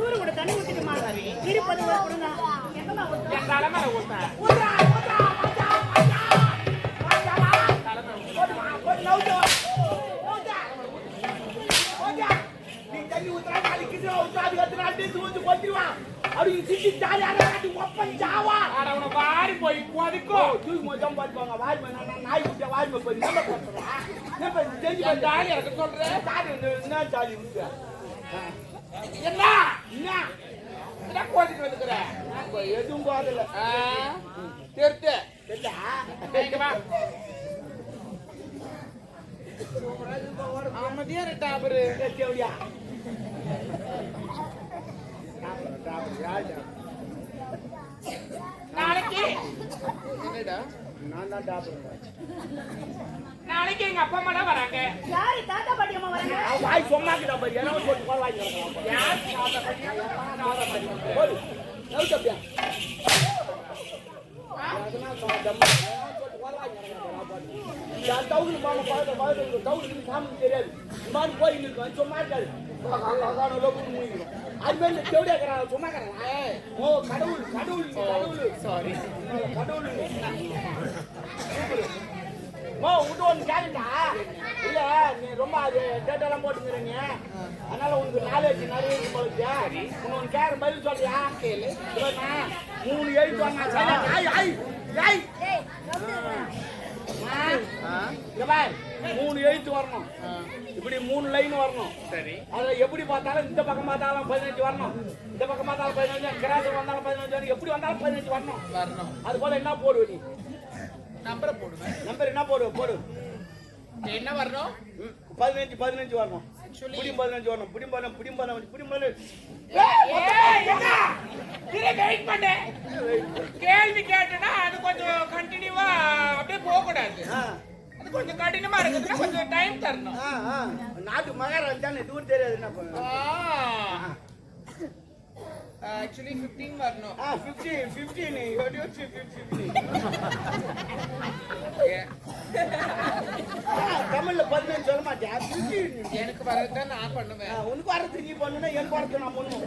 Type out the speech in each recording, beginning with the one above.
ஊரு கூட தண்ணி ஊத்திட்டுமா இருப்பது என் தலைமையில ஊத்தேன் வாரி போய் கொதிக்கும் தூக்கி மொத்தம் பார்த்துவாங்க வாரி நாய் குட்டியா வாரி போய் நம்ம போட்டுறேன் தாலி எனக்கு சொல்றேன் தாலி என்ன தாலி விட்டு என்ன என்ன கோச்சிட்டு வந்துக்கிறேன் எதுவும் போதில்ல தெரித்து அமைதியா டாபரு எப்படியா நாளைக்கு என்னடா நான் தான் டாபர் நாளைக்கு எங்க அப்பா அம்மா தான் வராங்க யாரு தாத்தா பாட்டி அம்மா வராங்க வாய் சொன்னாக்கிட்ட பாரு என்ன போட்டு போற வாய் யார் தாத்தா பாட்டி தாத்தா பாட்டி போடு நவுட் அப்படியே அதனா தம்மா போட்டு போற வாய் யா தவுக்கு மாமா பாத தவுக்கு சாமி தெரியாது இமான் போய் நிக்கு சும்மா இருக்காது அதான் லோக்கு மூயிரும் அதுமேல தேவடியா கறா சும்மா கறா ஓ கடவுள் சாரி கடவுள் மோ உண்டு ஒன்று கேளுடா இல்ல நீ ரொம்ப அது டேட்டெல்லாம் போட்டுங்கிறீங்க அதனால உனக்கு நாலேஜ் நிறைய இருக்கு போலுச்சா உனக்கு கேட்க பதில் சொல்றியா கேளு 3 எழுத்து வாங்க மூணு எழுத்து வரணும் இப்படி 3 லைன் வரணும் சரி அத எப்படி பார்த்தாலும் இந்த பக்கம் பார்த்தாலும் 15 வரணும் இந்த பக்கம் பார்த்தாலும் 15 கிராஸ் வந்தாலும் 15 வரணும் எப்படி வந்தாலும் 15 வரணும் அது போல என்ன போடுவ நீ நம்பர் போடுவேன் நம்பர் என்ன போடு என்ன வரணும் 15 வரணும் புடி 15 வரணும் புடி வெயிட் பண்ணு கேள்வி கேட்டனா அது கொஞ்சம் கண்டினியூவா அப்படியே போக கூடாது அது கொஞ்சம் கடினமா இருக்குதுன்னா கொஞ்சம் டைம் தரணும் நாட்டு மகாராஜா தானே தூர் தெரியாது என்ன பண்ணுவோம் actually 15 வரணும் 15 நீ you 15 தமிழ்ல 15 சொல்ல மாட்டியா 15 எனக்கு வரது நான் பண்ணுவேன் உனக்கு வரது நீ பண்ணுனா எனக்கு வரது நான் பண்ணுவேன்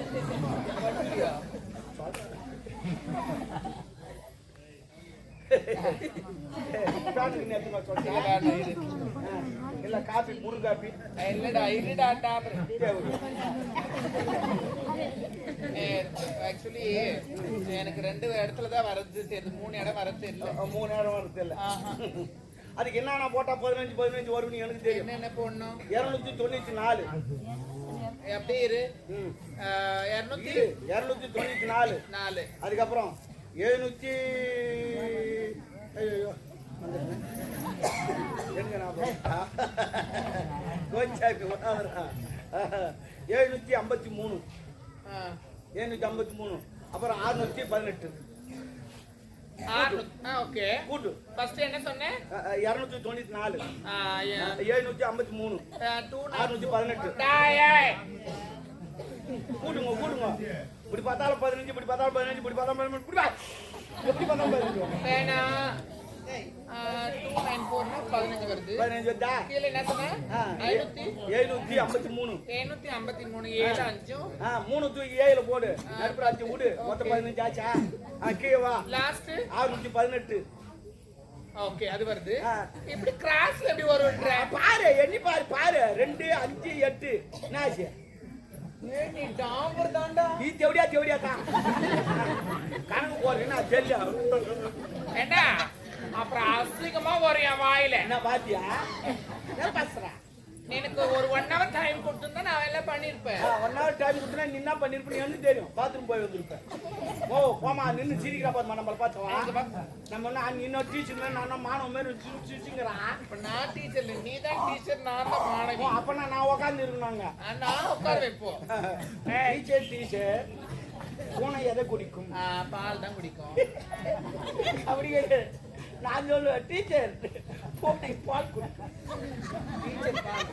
இல்ல காபி முரு காபி இல்லடா டாபர் ஆக்சுவலி எனக்கு 2 இடத்துல தான் வரது தெரியுது 3 இடம் வரது இல்ல 3 இடம் வரது இல்ல அதுக்கு என்னன்னா போட்டா 15 வரும் எனக்கு தெரியும் என்ன போடணும் 294 அப்படியே இரு 294 அதுக்கு அப்புறம் 700 ஐயோ எங்க நான் கோச்சாக்கு 753 அப்புறம் 618 ஓகே கூட்டு ஃபர்ஸ்ட் என்ன சொன்னேன் 294 753 618 டேய் கூடுங்க இப்படி பார்த்தாலும் 15 இப்படி பார்த்தாலும் 15 இப்படி பார்த்தாலும் 15 இப்படி எப்படி பார்த்தாலும் 15 வேணா 294 15 வருது 15 வருதா கீழ என்ன சொன்னே 753 7 3 தூக்கி 7 போடு நடுப்புற 5 விடு மொத்தம் 15 ஆச்சா கீழ வா லாஸ்ட் 618 ஓகே அது வருது இப்படி கிராஸ்ல எப்படி வரும்ன்ற பாரு எண்ணி பாரு 2 5 8 என்னாச்சு நீ டாம்பர் தாண்டா நீ தேவடியா தான் கணக்கு போறேன்னா தெரியல என்ன அப்புறம் அசிங்கமா வரும் என் வாயில என்ன பாத்தியா என்ன பேசுற எனக்கு ஒரு 1 hour டைம் கொடுத்துருந்தா நான் எல்லாம் பண்ணிருப்பேன் 1 hour டைம் கொடுத்தா நீ என்ன பண்ணிருப்ப எனக்கு தெரியும் பாத்ரூம் போய் வந்திருப்பேன் ஓ போமா நின்னு சிரிக்கிறா பாத்து நம்மள பார்த்தவா நம்ம இன்னொரு டீச்சர் நான் மாணவ மாதிரி சிரிச்சுங்கறா இப்ப நான் டீச்சர் நீ தான் டீச்சர் நான் தான் மாணவி அப்ப நான் உட்கார்ந்து இருக்கணும்ங்க நான் உட்கார வைப்போம் டீச்சர் பூனை எதை குடிக்கும் பால் தான் குடிக்கும் அப்படியே நான் சொல்லுவேன் டீச்சர் பூனை பால் குடிக்கும் டீச்சர் பால்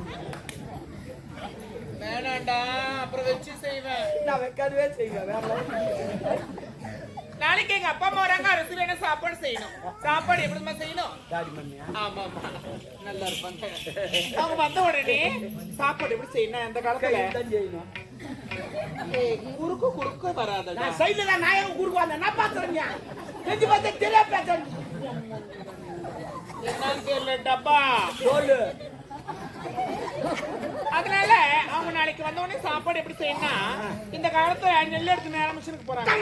வேணாண்டா அப்புறம் வச்சு செய்வேன் நான் வைக்காதவே செய்வேன் நாளைக்கு எங்க அப்பா அம்மா வராங்க அரிசி வேணா சாப்பாடு செய்யணும் சாப்பாடு எப்படிமா செய்யணும் ஆமா நல்லா இருப்பாங்க அவங்க வந்த உடனே சாப்பாடு எப்படி செய்யணும் அந்த காலத்துல செய்யணும் குறுக்கு வராத. நான் சைடுல தான் நான் குறுக்கு வந்தேன். நான் பாத்துறேங்க. தெரிஞ்சு பார்த்தா தெரியா பேசுறேன். என்னன்னு தெரியல டப்பா. சொல்லு. அதனால அவங்க நாளைக்கு வந்த உடனே சாப்பாடு எப்படி செய்யணும்? இந்த காலத்துல நெல் எடுத்து நேரம் மிஷினுக்கு போறாங்க.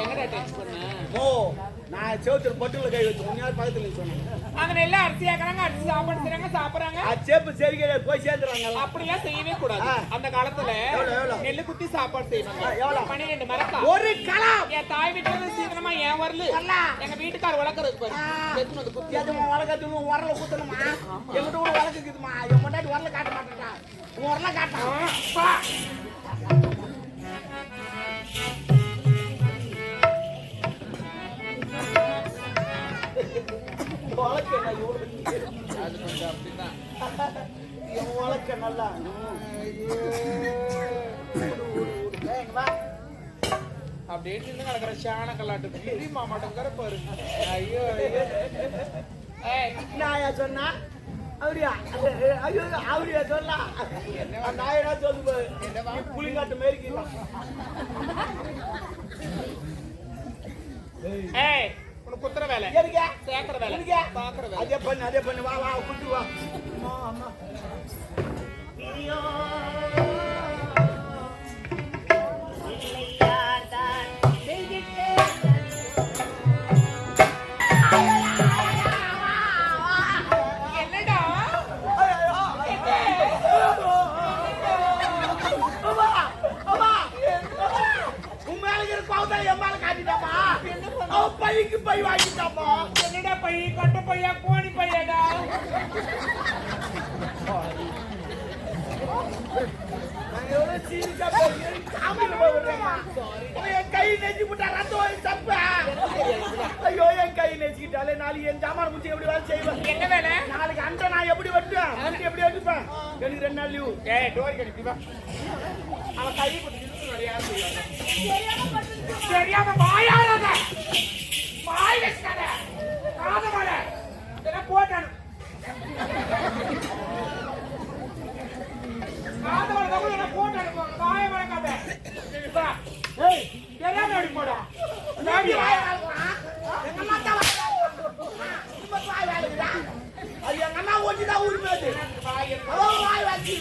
எங்கடா டச் பண்ண? ஓ நான் சேத்துல பட்டுல கை வச்சு முன்னாடி பக்கத்துல சொன்னேன். அந்த நெல்ல அரிசி ஆக்குறாங்க, அரிசி சாப்பாடு செய்றாங்க, சாப்பிடுறாங்க. சேப்பு சரிக்கே போய் சேர்ந்துறாங்க. அப்படிலாம் செய்யவே கூடாது. அந்த காலத்துல நெல்லு குத்தி சாப்பாடு செய்வாங்க. 12 மரக்கா ஒரு களம். என் தாய் வீட்டுல சீக்கிரமா ஏன் வரல? எங்க வீட்டுக்கார வளர்க்கறது பாரு. எதுக்கு வந்து குத்தி அதுவும் வளர்க்கறது வரல குத்தணுமா? என்கிட்ட கூட வளர்க்குதுமா. என் முன்னாடி வரல காட்ட மாட்டேன்டா. வரல காட்டான். அது கொஞ்சம் அப்படிதான். வளர்க்க நல்லா அப்படியே நின்று கிடக்குற சாண கல்லாட்டு பெரிய மாமாட்டங்கிற பாரு. ஐயோ நாயா சொன்னா அவரியா ஐயோ அவரியா சொன்னா நாயனா சொல்லு புளிங்காட்டு மேரிக்கலாம். ஏய் உனக்கு குத்துற வேலை சேர்க்கிற வேலை பாக்குற வேலை அதே பண்ணு வா வா குட்டு வா. அம்மா என்னடா உண்மையில பாவத்தை எம்மால காட்டிட்டாமா. Bike by வாங்கிட்டாமா. என்னடா பை கொட்டை பையா கோணி பையாடா? கை நெஞ்சு விட்டா ரத்தம் தப்ப. ஐயோ என் கை நெஞ்சுக்கிட்டாலே நாளைக்கு என் ஜாமான் குச்சி எப்படி வேலை செய்வேன்? என்ன வேலை? நாளைக்கு அண்டை நான் எப்படி வெட்டுவேன்? அண்டை எப்படி வெட்டுப்பேன்? எனக்கு 2 நாள் லீவு. டோர் கடிப்பா. அவன் கை கொடுத்து தெரியாம வாயாத வாய் வச்சாத காத மாட இதெல்லாம் போட்டானு காத மாட தகுந்த போட்டானு வாய வளர்க்காத. ஏய் தெரியாம அடி போடா. வாய் வாழலாம். எங்க அம்மா தான் வாய் வாழக்குதா? அது எங்க அம்மா ஓட்டிதான் உரிமையாது. வாய் வாச்சி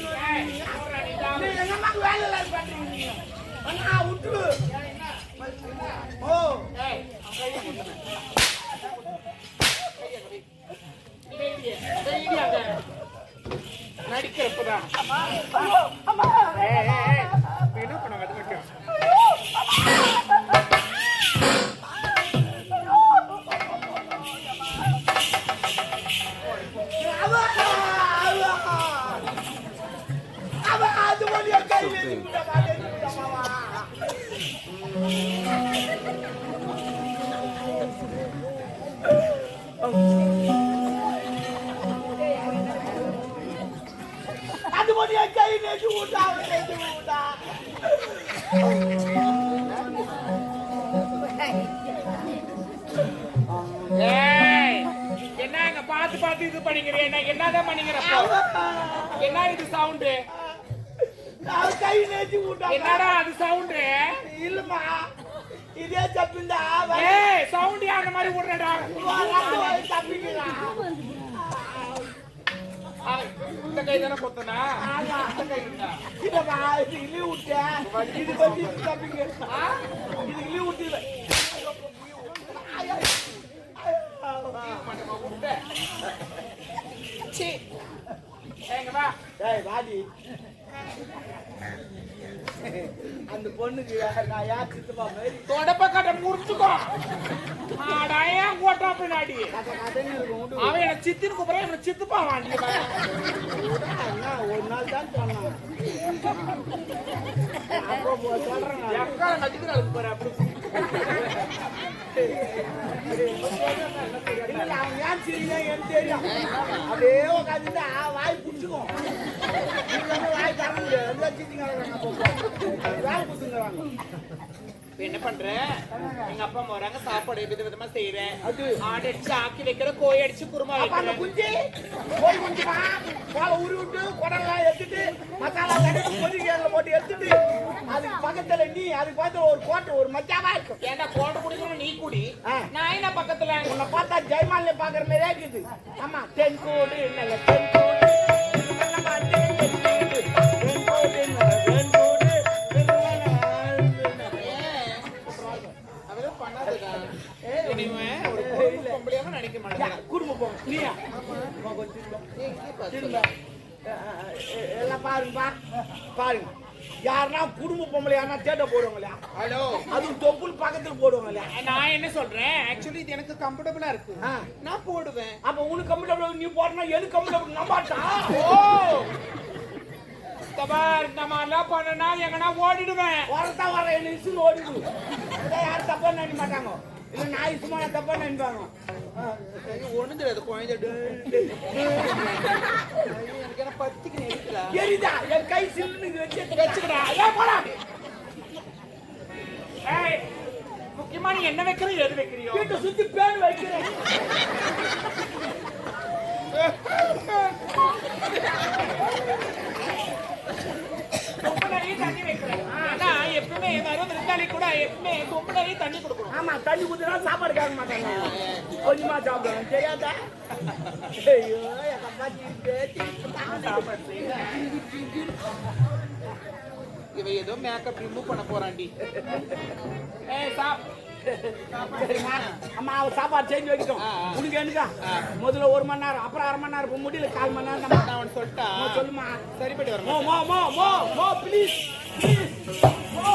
எங்க அம்மாக்கு வேலை இல்லை பண்றீங்க. அண்ணா விட்டு ஓ நடிக்கிறப்பதான் என்ன பண்ண அது மட்டும் அது ஒன்றிய கை வச்சு அது ஒன்றிய கை நெஞ்சு விட்டா நெஞ்சு விட்டா. என்னங்க பார்த்து பார்த்து இது பண்ணிக்கிறேன். என்னதான் பண்ணிக்கிறப்போ என்ன இது சவுண்டு? கை நெஞ்சு விட்டா. என்னடா அது சவுண்டு? இல்லம்மா இதே தப்பிந்தா சவுண்ட் அந்த மாதிரி விடுறடா. இந்த கை தானே கொத்தனா? இந்த கை இருந்தா இது இலி விட்டேன். இது பத்தி தப்பிங்க. இது இலி விட்டு வாடி அந்த பொண்ணுக்கு நான் யார் சித்தப்பா மாதிரி தொடப்ப கட்ட முடிச்சுக்கோ. ஏன் ஓட்டா பின்னாடி அவன் என்ன சித்தின்னு கூப்பிடுறேன். என்ன சித்துப்பா வாண்டி ஒரு நாள் தான் சொன்னான். அப்புறம் சொல்றேன் எக்கால நடிக்கிறாள் பாரு. அப்படி அவன் ஏன் சரியா எனக்கு தெரியும். அப்படியே உட்காந்துட்டு வாய் பிடிச்சிக்கும். வாய் தர முடியாது. வேலை கொடுத்துங்கிறாங்க. என்ன பண்ற? எங்க அப்பா அம்மா வராங்க, சாப்பாடு விதவிதமா செய்யறேன். ஆடு அடிச்சு ஆக்கி வைக்கிற, கோழி அடிச்சு குருமா வைக்கிறேன். குஞ்சு கோழி குஞ்சுமா கோலை உருவி விட்டு குடலாம் எடுத்துட்டு மசாலா கட்டி கொதிக்கையில போட்டு எடுத்துட்டு அதுக்கு பக்கத்துல நீ அதுக்கு பார்த்து ஒரு கோட்டை ஒரு மச்சாவா இருக்கும். ஏன்டா கோட்டை குடிக்கணும் நீ குடி, நான் என்ன பக்கத்துல? உன்னை பார்த்தா ஜெயமாலினி பாக்குற மாதிரியே இருக்குது. ஆமா தென்கோடு இல்ல தென்கோடு நினைக்க மாட்டேன். குடும்பம் எல்லாம் பாருங்க பாருங்க. யாருன்னா குடும்ப பொம்பளை யாருன்னா தேட்ட போடுவாங்களா? ஹலோ, அதுவும் தொப்புள் பக்கத்துல போடுவாங்களா? நான் என்ன சொல்றேன், ஆக்சுவலி இது எனக்கு கம்ஃபர்டபுளா இருக்கு, நான் போடுவேன். அப்ப உனக்கு கம்ஃபர்டபுள் நீ போடுறா, எது கம்ஃபர்டபுள் நம்பாட்டா? ஓ தபார், இந்த மாதிரிலாம் பண்ணனா எங்கன்னா ஓடிடுவேன். வரத்தான் வர என்ன இசுன்னு ஓடிடு. யாரும் தப்பா நினைக்க மாட்டாங்க. இல்ல நான் சும்மா தப்பா நினைப்பாங்க. ஒண்ணு தெரியாது குழந்தை எனக்கு பத்திக்கு நெருக்கிறா எரிதா என் கை சில்லுன்னு வச்சுக்கிறா. ஏன் போடா? ஏய், முக்கியமா நீ என்ன வைக்கிற எது வைக்கிறியோ? வீட்டை சுத்தி பேன் வைக்கிறேன். தண்ணி வைக்கிறேன். ஆனா எப்பவுமே வரும் விருந்தாளி கூட எப்பவுமே சொம்புலயே தண்ணி கொடுக்கணும். ஆமா, தண்ணி ஊத்தினா சாப்பாடு கேட்க மாட்டாங்க. கொஞ்சமா சாப்பிடுவேன் தெரியாதா? ஐயோ எங்க அப்பா இவ ஏதோ மேக்கப் ரிமூவ் பண்ண போறாண்டி. அம்மா அவர் சாப்பாடு செஞ்சு வைக்கட்டும். உனக்கு என்னக்கா முதல்ல 1 மணி நேரம், அப்புறம் 1/2 மணி நேரம், முடியல 1/4 மணி நேரம். அவன் சொல்லிட்டா சொல்லுமா சரிப்பட்டு வர மோ ப்ளீஸ் ப்ளீஸ் மோ